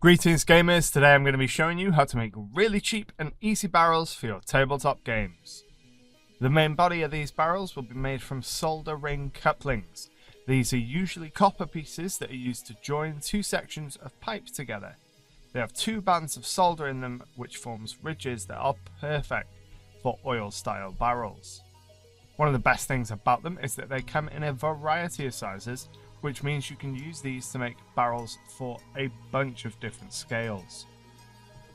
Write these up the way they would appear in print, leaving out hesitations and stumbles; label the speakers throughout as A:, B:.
A: Greetings gamers, today I'm going to be showing you how to make really cheap and easy barrels for your tabletop games. The main body of these barrels will be made from solder ring couplings. These are usually copper pieces that are used to join two sections of pipe together. They have two bands of solder in them which forms ridges that are perfect for oil style barrels. One of the best things about them is that they come in a variety of sizes, which means you can use these to make barrels for a bunch of different scales.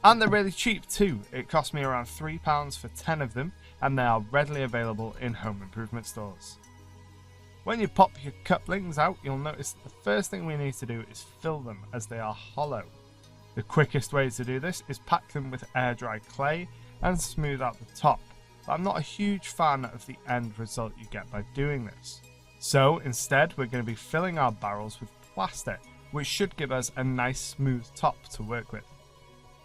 A: And they're really cheap too. It cost me around £3 for 10 of them, and they are readily available in home improvement stores. When you pop your couplings out, you'll notice that the first thing we need to do is fill them, as they are hollow. The quickest way to do this is pack them with air dry clay and smooth out the top, but I'm not a huge fan of the end result you get by doing this. So instead we're going to be filling our barrels with plaster, which should give us a nice smooth top to work with.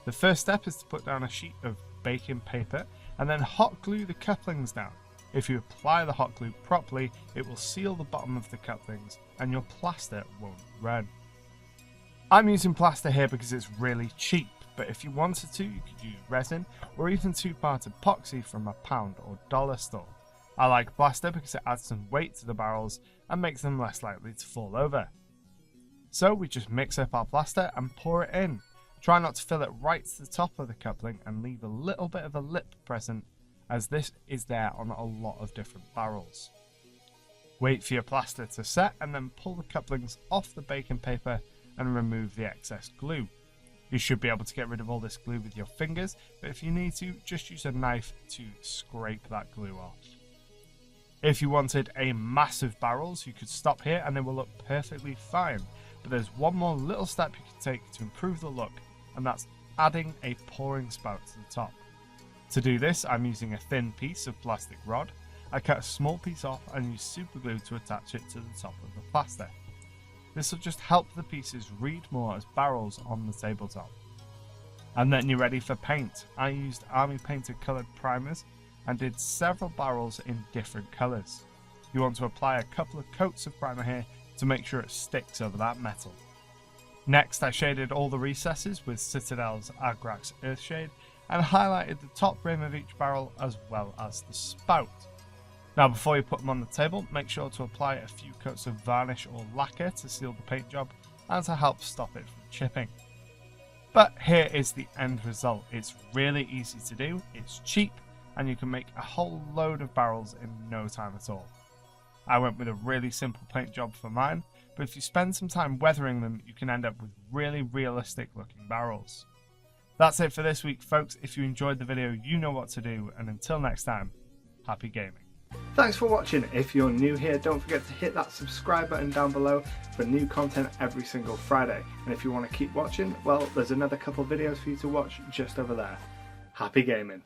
A: The first step is to put down a sheet of baking paper and then hot glue the couplings down. If you apply the hot glue properly, it will seal the bottom of the couplings and your plaster won't run. I'm using plaster here because it's really cheap, but if you wanted to, you could use resin or even two-part epoxy from a pound or dollar store. I like plaster because it adds some weight to the barrels and makes them less likely to fall over. So we just mix up our plaster and pour it in. Try not to fill it right to the top of the coupling and leave a little bit of a lip present, as this is there on a lot of different barrels. Wait for your plaster to set and then pull the couplings off the baking paper and remove the excess glue. You should be able to get rid of all this glue with your fingers, but if you need to, just use a knife to scrape that glue off. If you wanted a massive barrels, you could stop here and they will look perfectly fine. But there's one more little step you can take to improve the look, and that's adding a pouring spout to the top. To do this, I'm using a thin piece of plastic rod. I cut a small piece off and use super glue to attach it to the top of the plaster. This will just help the pieces read more as barrels on the tabletop. And then you're ready for paint. I used army painted coloured primers and did several barrels in different colours. You want to apply a couple of coats of primer here to make sure it sticks over that metal. Next, I shaded all the recesses with Citadel's Agrax Earthshade and highlighted the top rim of each barrel as well as the spout. Now before you put them on the table, make sure to apply a few coats of varnish or lacquer to seal the paint job and to help stop it from chipping. But here is the end result. It's really easy to do, it's cheap, and you can make a whole load of barrels in no time at all. I went with a really simple paint job for mine, but if you spend some time weathering them, you can end up with really realistic looking barrels. That's it for this week, folks. If you enjoyed the video, you know what to do, and until next time, happy gaming.
B: Thanks for watching. If you're new here, don't forget to hit that subscribe button down below for new content every single Friday. And if you want to keep watching, well, there's another couple videos for you to watch just over there. Happy gaming.